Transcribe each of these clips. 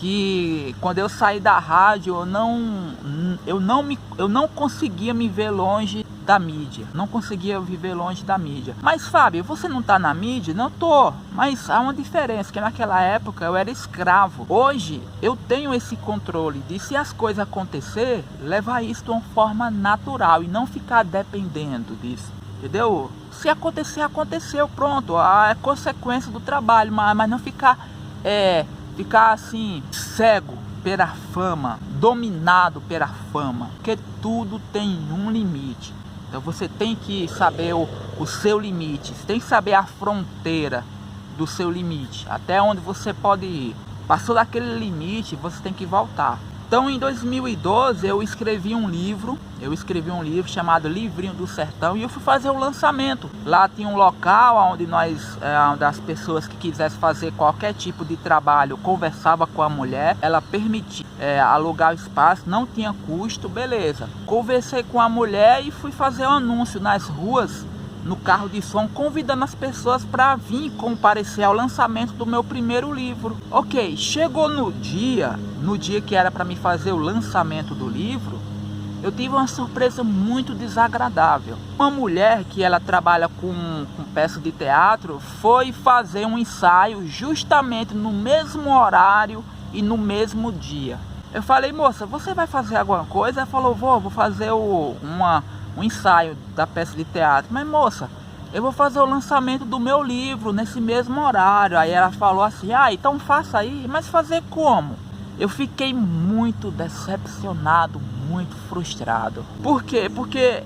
que quando eu saí da rádio eu não conseguia me ver longe da mídia, não conseguia viver longe da mídia. Mas Fábio, você não tá na mídia? Não tô, mas há uma diferença, que naquela época eu era escravo. Hoje eu tenho esse controle de, se as coisas acontecer, levar isso de uma forma natural e não ficar dependendo disso, entendeu? Se acontecer, aconteceu, pronto, é consequência do trabalho, mas não ficar assim, cego pela fama, dominado pela fama, porque tudo tem um limite. Então você tem que saber o seu limite, você tem que saber a fronteira do seu limite, até onde você pode ir. Passou daquele limite, você tem que voltar. Então em 2012 eu escrevi um livro chamado Livrinho do Sertão, e eu fui fazer o lançamento. Lá tinha um local onde onde as pessoas que quisessem fazer qualquer tipo de trabalho conversava com a mulher, ela permitia alugar o espaço, não tinha custo, beleza. Conversei com a mulher e fui fazer um anúncio nas ruas, no carro de som, convidando as pessoas para vir comparecer ao lançamento do meu primeiro livro. Ok, chegou no dia que era para me fazer o lançamento do livro, eu tive uma surpresa muito desagradável. Uma mulher que ela trabalha com peça de teatro foi fazer um ensaio justamente no mesmo horário e no mesmo dia. Eu falei, moça, você vai fazer alguma coisa? Ela falou, vou fazer um ensaio da peça de teatro. Mas moça, eu vou fazer o lançamento do meu livro nesse mesmo horário. Aí ela falou assim, então faça aí. Mas fazer como? Eu fiquei muito decepcionado, muito frustrado. Por quê? Porque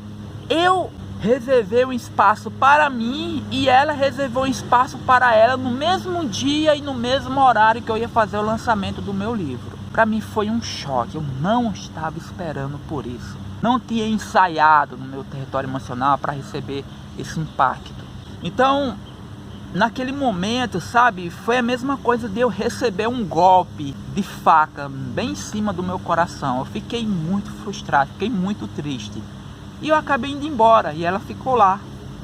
eu reservei um espaço para mim e ela reservou um espaço para ela no mesmo dia e no mesmo horário que eu ia fazer o lançamento do meu livro. Para mim foi um choque, eu não estava esperando por isso. Não tinha ensaiado no meu território emocional para receber esse impacto. Então, naquele momento, sabe, foi a mesma coisa de eu receber um golpe de faca bem em cima do meu coração. Eu fiquei muito frustrado, fiquei muito triste. E eu acabei indo embora e ela ficou lá,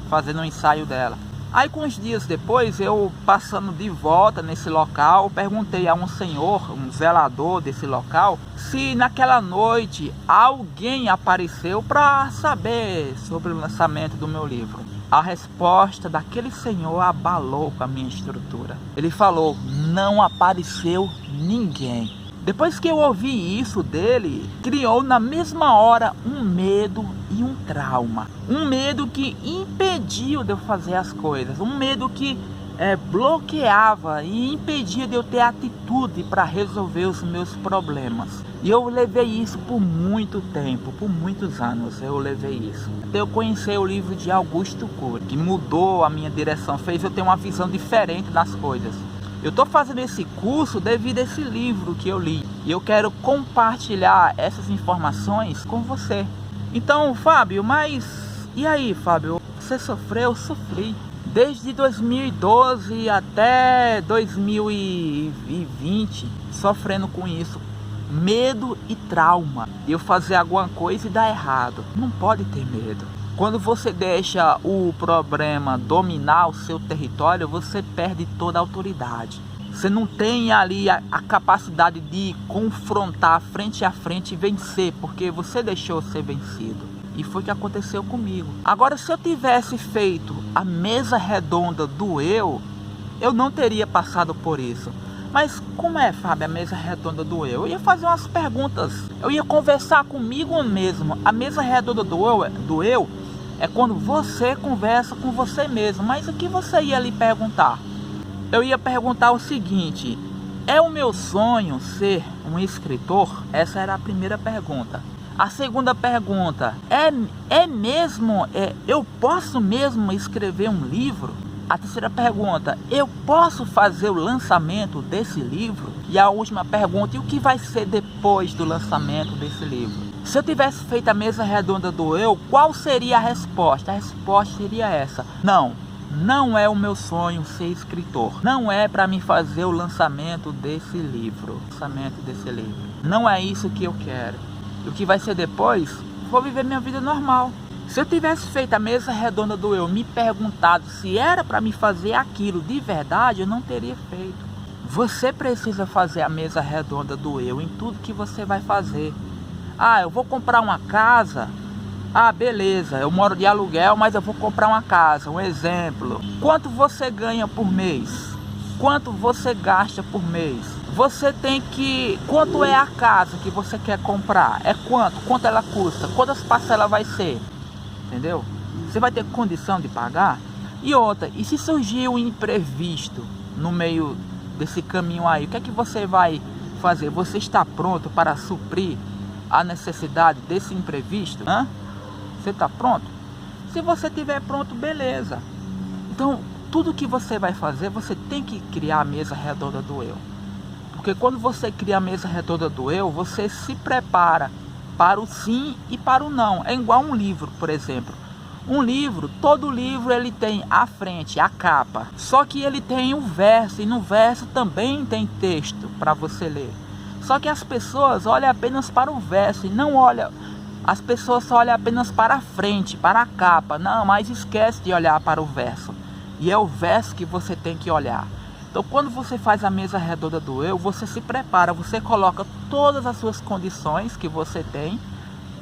fazendo o ensaio dela. Aí, com uns dias depois, eu passando de volta nesse local, perguntei a um senhor, um zelador desse local, se naquela noite alguém apareceu para saber sobre o lançamento do meu livro. A resposta daquele senhor abalou com a minha estrutura. Ele falou, não apareceu ninguém. Depois que eu ouvi isso dele, criou na mesma hora um medo e um trauma. Um medo que impediu de eu fazer as coisas. Um medo que bloqueava e impedia de eu ter atitude para resolver os meus problemas. E eu levei isso por muito tempo, por muitos anos eu levei isso. Até eu conhecer o livro de Augusto Cury, que mudou a minha direção, fez eu ter uma visão diferente das coisas. Eu estou fazendo esse curso devido a esse livro que eu li. E eu quero compartilhar essas informações com você. Então, Fábio, e aí, Fábio? Você sofreu? Eu sofri. Desde 2012 até 2020, sofrendo com isso. Medo e trauma. De eu fazer alguma coisa e dar errado. Não pode ter medo. Quando você deixa o problema dominar o seu território, você perde toda a autoridade. Você não tem ali a capacidade de confrontar frente a frente e vencer, porque você deixou ser vencido. E foi o que aconteceu comigo. Agora, se eu tivesse feito a mesa redonda do eu não teria passado por isso. Mas como é, Fábio, a mesa redonda do eu? Eu ia fazer umas perguntas. Eu ia conversar comigo mesmo. A mesa redonda do eu é quando você conversa com você mesmo. Mas o que você ia lhe perguntar? Eu ia perguntar o seguinte: é o meu sonho ser um escritor? Essa era a primeira pergunta. A segunda pergunta: eu posso mesmo escrever um livro? A terceira pergunta: eu posso fazer o lançamento desse livro? E a última pergunta: e o que vai ser depois do lançamento desse livro? Se eu tivesse feito a mesa redonda do eu, qual seria a resposta? A resposta seria essa: não é o meu sonho ser escritor. Não é para mim fazer o lançamento desse livro. Não é isso que eu quero. E o que vai ser depois? Vou viver minha vida normal. Se eu tivesse feito a mesa redonda do eu, me perguntado se era para me fazer aquilo de verdade, eu não teria feito. Você precisa fazer a mesa redonda do eu em tudo que você vai fazer. Ah, eu vou comprar uma casa. Ah, beleza, eu moro de aluguel, mas eu vou comprar uma casa. Um exemplo. Quanto você ganha por mês? Quanto você gasta por mês? Você tem que... Quanto é a casa que você quer comprar? É quanto? Quanto ela custa? Quantas parcelas vai ser? Entendeu? Você vai ter condição de pagar? E outra, e se surgir um imprevisto no meio desse caminho aí, o que é que você vai fazer? Você está pronto para suprir a necessidade desse imprevisto? Hã? Você está pronto? Se você estiver pronto, beleza. Então, tudo que você vai fazer, você tem que criar a mesa redonda do eu. Porque quando você cria a mesa redonda do eu, você se prepara para o sim e para o não. É igual um livro, por exemplo. Um livro, todo livro ele tem a frente, a capa. Só que ele tem um verso, e no verso também tem texto para você ler. Só que as pessoas olham apenas para o verso e não olham. As pessoas só olham apenas para a frente, para a capa. Não, mas esquece de olhar para o verso. E é o verso que você tem que olhar. Então, quando você faz a mesa redonda do eu, você se prepara, você coloca todas as suas condições que você tem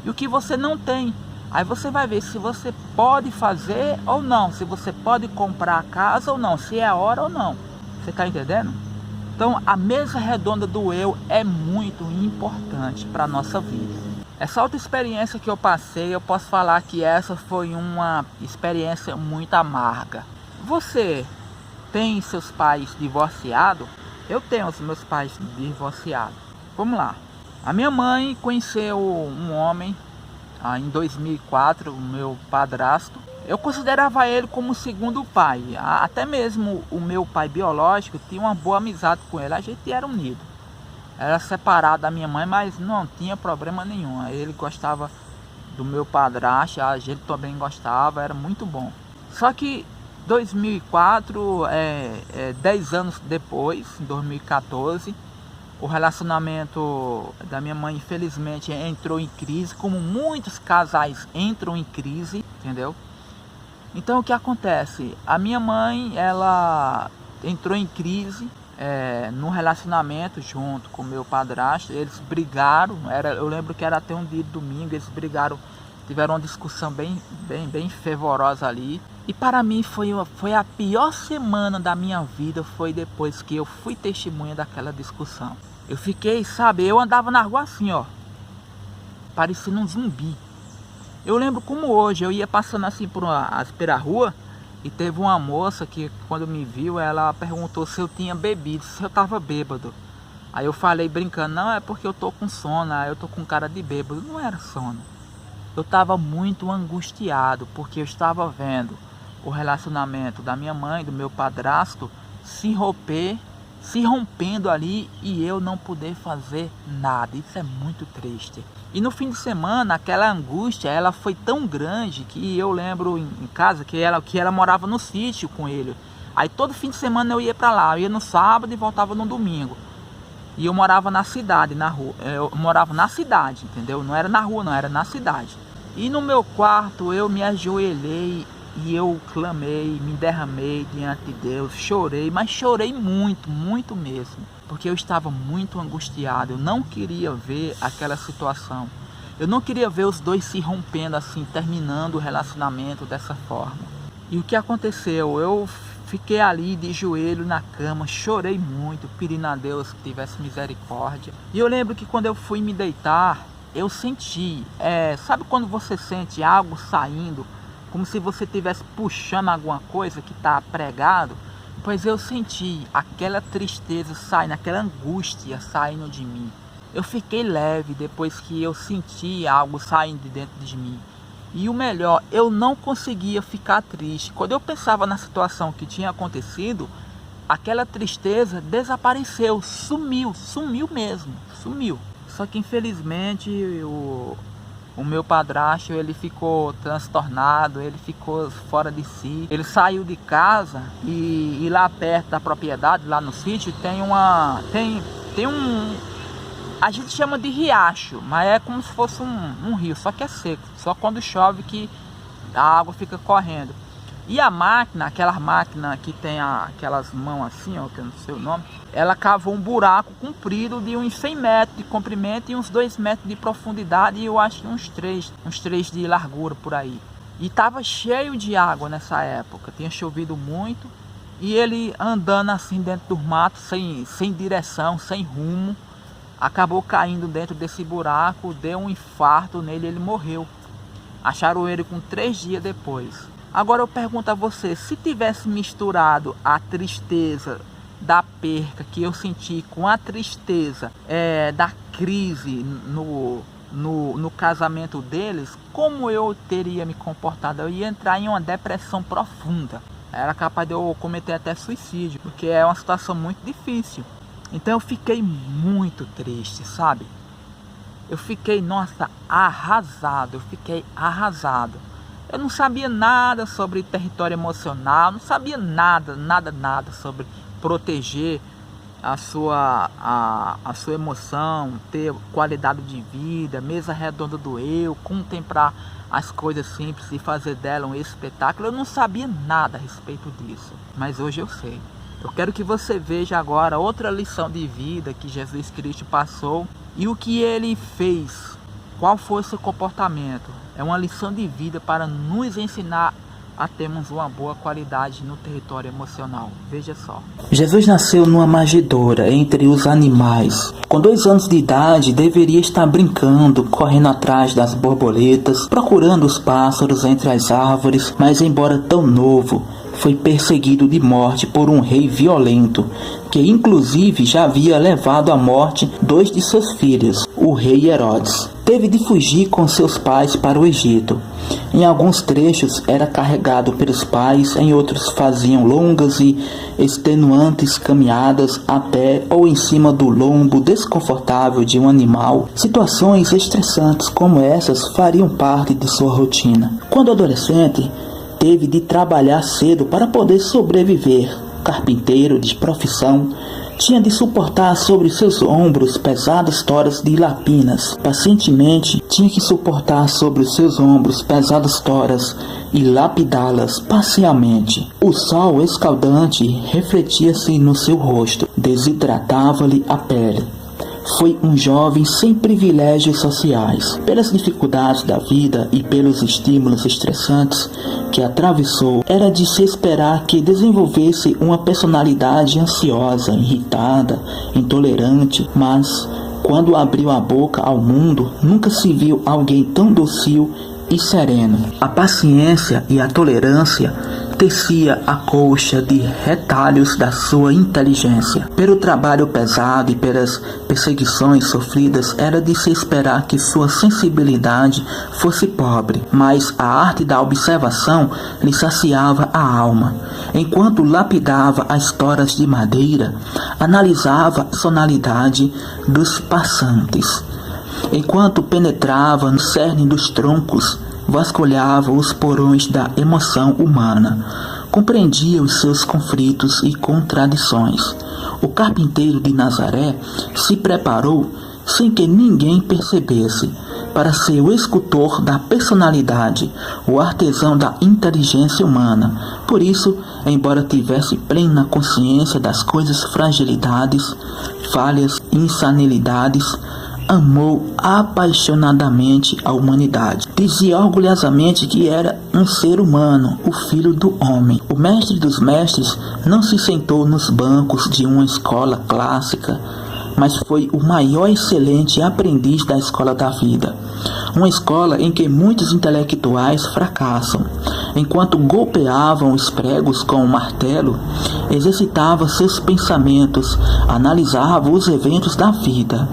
e o que você não tem. Aí você vai ver se você pode fazer ou não, se você pode comprar a casa ou não, se é a hora ou não. Você está entendendo? Então, a mesa redonda do eu é muito importante para a nossa vida. Essa outra experiência que eu passei, eu posso falar que essa foi uma experiência muito amarga. Você tem seus pais divorciados? Eu tenho os meus pais divorciados. Vamos lá. A minha mãe conheceu um homem em 2004, o meu padrasto. Eu considerava ele como segundo pai. Até mesmo o meu pai biológico tinha uma boa amizade com ele. A gente era unido. Era separado da minha mãe, mas não tinha problema nenhum. Ele gostava do meu padrasto, a gente também gostava, era muito bom. Só que 2004, 10 anos depois, em 2014, o relacionamento da minha mãe infelizmente entrou em crise, como muitos casais entram em crise, entendeu? Então o que acontece? A minha mãe, ela entrou em crise no relacionamento junto com o meu padrasto. Eles brigaram, eu lembro que era até um dia de domingo, eles brigaram, tiveram uma discussão bem fervorosa ali. E para mim foi a pior semana da minha vida, foi depois que eu fui testemunha daquela discussão. Eu fiquei, sabe, eu andava na rua assim, ó, parecendo um zumbi. Eu lembro como hoje, eu ia passando assim pela rua e teve uma moça que quando me viu, ela perguntou se eu tinha bebido, se eu tava bêbado. Aí eu falei brincando, não, é porque eu tô com sono, eu tô com cara de bêbado. Não era sono. Eu tava muito angustiado, porque eu estava vendo o relacionamento da minha mãe, do meu padrasto, se rompendo ali e eu não poder fazer nada. Isso é muito triste. E no fim de semana, aquela angústia, ela foi tão grande que eu lembro em casa que ela morava no sítio com ele. Aí todo fim de semana eu ia para lá, eu ia no sábado e voltava no domingo. E eu morava na cidade, na rua. Eu morava na cidade, entendeu? Não era na rua, não, era na cidade. E no meu quarto eu me ajoelhei e eu clamei, me derramei diante de Deus, chorei, mas chorei muito, muito mesmo, porque eu estava muito angustiado, eu não queria ver aquela situação, eu não queria ver os dois se rompendo assim, terminando o relacionamento dessa forma. E o que aconteceu? Eu fiquei ali de joelho na cama, chorei muito, pedindo a Deus que tivesse misericórdia. E eu lembro que quando eu fui me deitar, eu senti, sabe quando você sente algo saindo, como se você estivesse puxando alguma coisa que está pregado? Pois eu senti aquela tristeza saindo, aquela angústia saindo de mim. Eu fiquei leve depois que eu senti algo saindo de dentro de mim. E o melhor, eu não conseguia ficar triste. Quando eu pensava na situação que tinha acontecido, aquela tristeza desapareceu, sumiu mesmo, sumiu. Só que infelizmente o meu padrasto, ele ficou transtornado, ele ficou fora de si. Ele saiu de casa e lá perto da propriedade, lá no sítio, tem um... A gente chama de riacho, mas é como se fosse um rio, só que é seco. Só quando chove que a água fica correndo. E a máquina, aquela máquina que tem aquelas mãos assim, ó, que eu não sei o nome, ela cavou um buraco comprido de uns 100 metros de comprimento e uns 2 metros de profundidade, e eu acho que uns 3 de largura por aí. E estava cheio de água nessa época, tinha chovido muito, e ele andando assim dentro do mato, sem direção, sem rumo, acabou caindo dentro desse buraco, deu um infarto nele, ele morreu. Acharam ele com 3 dias depois. Agora eu pergunto a você, se tivesse misturado a tristeza da perca que eu senti com a tristeza da crise no casamento deles, como eu teria me comportado? Eu ia entrar em uma depressão profunda. Era capaz de eu cometer até suicídio, porque é uma situação muito difícil. Então eu fiquei muito triste, sabe? Eu fiquei, nossa, arrasado. Eu não sabia nada sobre território emocional, não sabia nada sobre proteger a sua emoção, ter qualidade de vida, mesa redonda do eu, contemplar as coisas simples e fazer dela um espetáculo. Eu não sabia nada a respeito disso, mas hoje eu sei. Eu quero que você veja agora outra lição de vida que Jesus Cristo passou e o que ele fez, qual foi o seu comportamento. É uma lição de vida para nos ensinar a termos uma boa qualidade no território emocional. Veja só. Jesus nasceu numa manjedoura entre os animais. Com 2 anos de idade, deveria estar brincando, correndo atrás das borboletas, procurando os pássaros entre as árvores, mas embora tão novo, foi perseguido de morte por um rei violento, que inclusive já havia levado à morte 2 de seus filhos, o rei Herodes. Teve de fugir com seus pais para o Egito. Em alguns trechos era carregado pelos pais, em outros faziam longas e extenuantes caminhadas a pé ou em cima do lombo desconfortável de um animal. Situações estressantes como essas fariam parte de sua rotina. Quando adolescente, teve de trabalhar cedo para poder sobreviver. Carpinteiro de profissão, tinha de suportar sobre seus ombros pesadas toras de lapinas. Pacientemente, tinha que suportar sobre os seus ombros pesadas toras e lapidá-las parcialmente. O sol escaldante refletia-se no seu rosto, desidratava-lhe a pele. Foi um jovem sem privilégios sociais. Pelas dificuldades da vida e pelos estímulos estressantes que atravessou, era de se esperar que desenvolvesse uma personalidade ansiosa, irritada, intolerante, mas quando abriu a boca ao mundo, nunca se viu alguém tão dócil e sereno. A paciência e a tolerância tecia a colcha de retalhos da sua inteligência. Pelo trabalho pesado e pelas perseguições sofridas, era de se esperar que sua sensibilidade fosse pobre, mas a arte da observação lhe saciava a alma. Enquanto lapidava as toras de madeira, analisava a sonoridade dos passantes. Enquanto penetrava no cerne dos troncos, vasculhava os porões da emoção humana, compreendia os seus conflitos e contradições. O carpinteiro de Nazaré se preparou, sem que ninguém percebesse, para ser o escultor da personalidade, o artesão da inteligência humana. Por isso, embora tivesse plena consciência das coisas fragilidades, falhas e insanidades, amou apaixonadamente a humanidade. Dizia orgulhosamente que era um ser humano, o filho do homem. O mestre dos mestres não se sentou nos bancos de uma escola clássica, mas foi o maior excelente aprendiz da escola da vida. Uma escola em que muitos intelectuais fracassam. Enquanto golpeavam os pregos com o martelo, exercitava seus pensamentos, analisava os eventos da vida,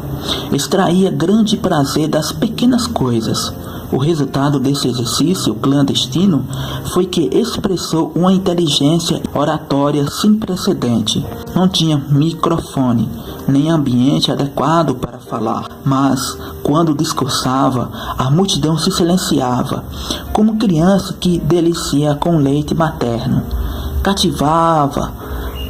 extraía grande prazer das pequenas coisas. O resultado desse exercício clandestino foi que expressou uma inteligência oratória sem precedente. Não tinha microfone, nem ambiente adequado para falar, mas, quando discursava, a multidão se silenciava, como criança que delicia com leite materno. Cativava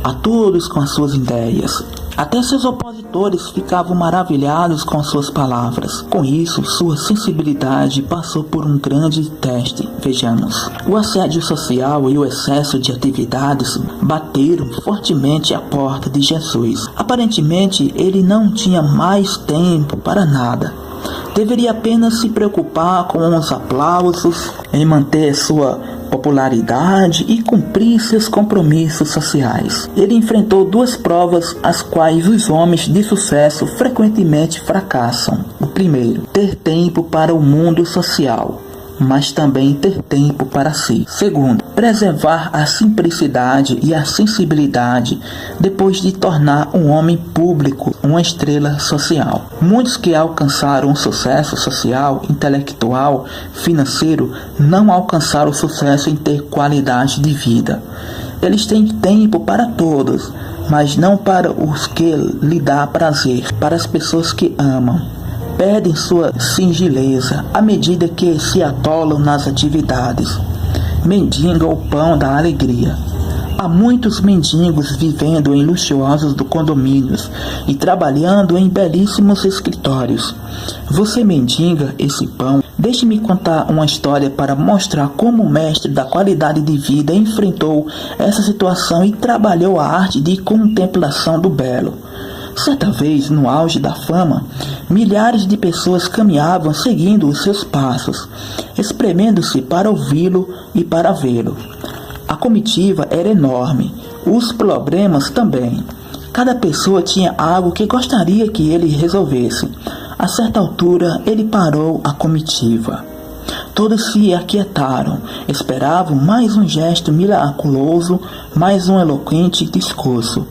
a todos com as suas ideias. Até seus opositores moradores ficavam maravilhados com suas palavras. Com isso, sua sensibilidade passou por um grande teste. Vejamos. O assédio social e o excesso de atividades bateram fortemente à porta de Jesus. Aparentemente, ele não tinha mais tempo para nada. Deveria apenas se preocupar com os aplausos, em manter sua popularidade e cumprir seus compromissos sociais. Ele enfrentou duas provas as quais os homens de sucesso frequentemente fracassam. O primeiro, ter tempo para o mundo social, mas também ter tempo para si. Segundo, preservar a simplicidade e a sensibilidade depois de tornar um homem público uma estrela social. Muitos que alcançaram o sucesso social, intelectual, financeiro, não alcançaram o sucesso em ter qualidade de vida. Eles têm tempo para todos, mas não para os que lhe dá prazer, para as pessoas que amam. Perdem sua singeleza à medida que se atolam nas atividades. Mendigam o pão da alegria. Há muitos mendigos vivendo em luxuosos condomínios e trabalhando em belíssimos escritórios. Você mendiga esse pão? Deixe-me contar uma história para mostrar como o mestre da qualidade de vida enfrentou essa situação e trabalhou a arte de contemplação do belo. Certa vez, no auge da fama, milhares de pessoas caminhavam seguindo os seus passos, espremendo-se para ouvi-lo e para vê-lo. A comitiva era enorme, os problemas também. Cada pessoa tinha algo que gostaria que ele resolvesse. A certa altura, ele parou a comitiva. Todos se aquietaram, esperavam mais um gesto miraculoso, mais um eloquente discurso.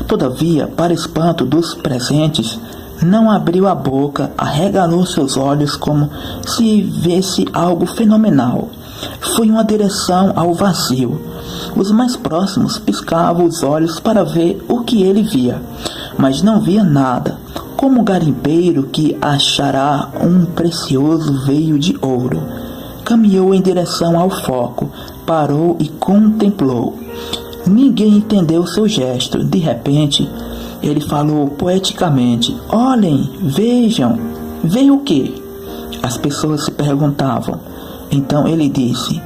Todavia, para espanto dos presentes, não abriu a boca, arregalou seus olhos como se visse algo fenomenal. Foi uma direção ao vazio. Os mais próximos piscavam os olhos para ver o que ele via, mas não via nada. Como garimpeiro que achará um precioso veio de ouro. Caminhou em direção ao foco, parou e contemplou. Ninguém entendeu seu gesto. De repente, ele falou poeticamente: "Olhem, vejam." "Veio o quê?" As pessoas se perguntavam. Então ele disse: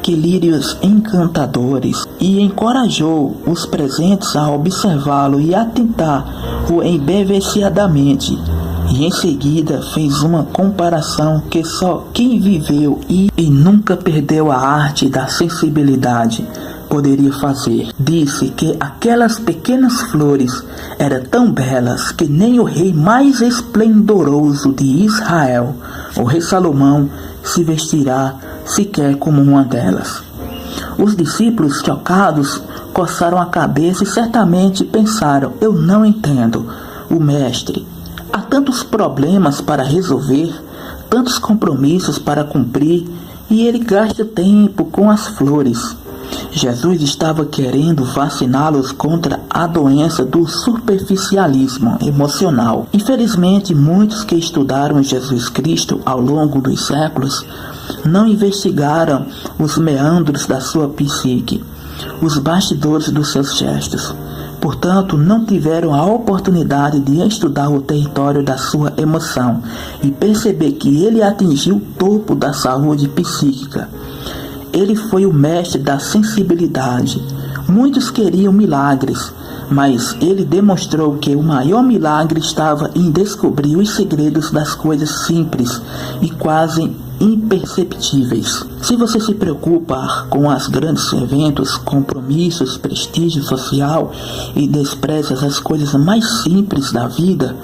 "Que lírios encantadores", e encorajou os presentes a observá-lo e a tentar-o embeveciadamente. E em seguida fez uma comparação que só quem viveu e nunca perdeu a arte da sensibilidade poderia fazer. Disse que aquelas pequenas flores eram tão belas que nem o rei mais esplendoroso de Israel, o rei Salomão, se vestirá sequer como uma delas. Os discípulos, chocados, coçaram a cabeça e certamente pensaram: "Eu não entendo o mestre. Há tantos problemas para resolver, tantos compromissos para cumprir, e ele gasta tempo com as flores." Jesus estava querendo vaciná-los contra a doença do superficialismo emocional. Infelizmente, muitos que estudaram Jesus Cristo ao longo dos séculos não investigaram os meandros da sua psique, os bastidores dos seus gestos. Portanto, não tiveram a oportunidade de estudar o território da sua emoção e perceber que ele atingiu o topo da saúde psíquica. Ele foi o mestre da sensibilidade. Muitos queriam milagres, mas ele demonstrou que o maior milagre estava em descobrir os segredos das coisas simples e quase imperceptíveis. Se você se preocupa com os grandes eventos, compromissos, prestígio social e despreza as coisas mais simples da vida,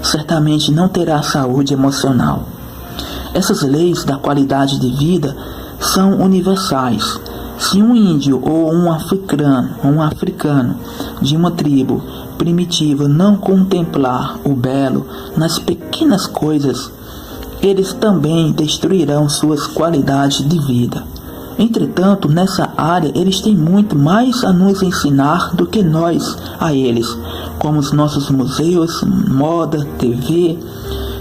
certamente não terá saúde emocional. Essas leis da qualidade de vida são universais. Se um índio ou um africano de uma tribo primitiva não contemplar o belo nas pequenas coisas, eles também destruirão suas qualidades de vida. Entretanto, nessa área, eles têm muito mais a nos ensinar do que nós a eles, como os nossos museus, moda, TV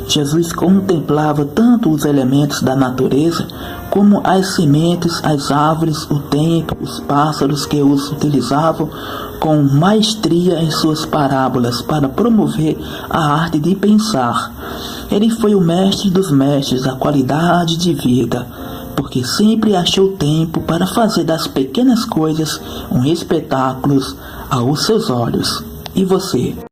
Jesus contemplava tanto os elementos da natureza, como as sementes, as árvores, o tempo, os pássaros que os utilizavam com maestria em suas parábolas para promover a arte de pensar. Ele foi o mestre dos mestres da qualidade de vida, porque sempre achou tempo para fazer das pequenas coisas um espetáculo aos seus olhos. E você?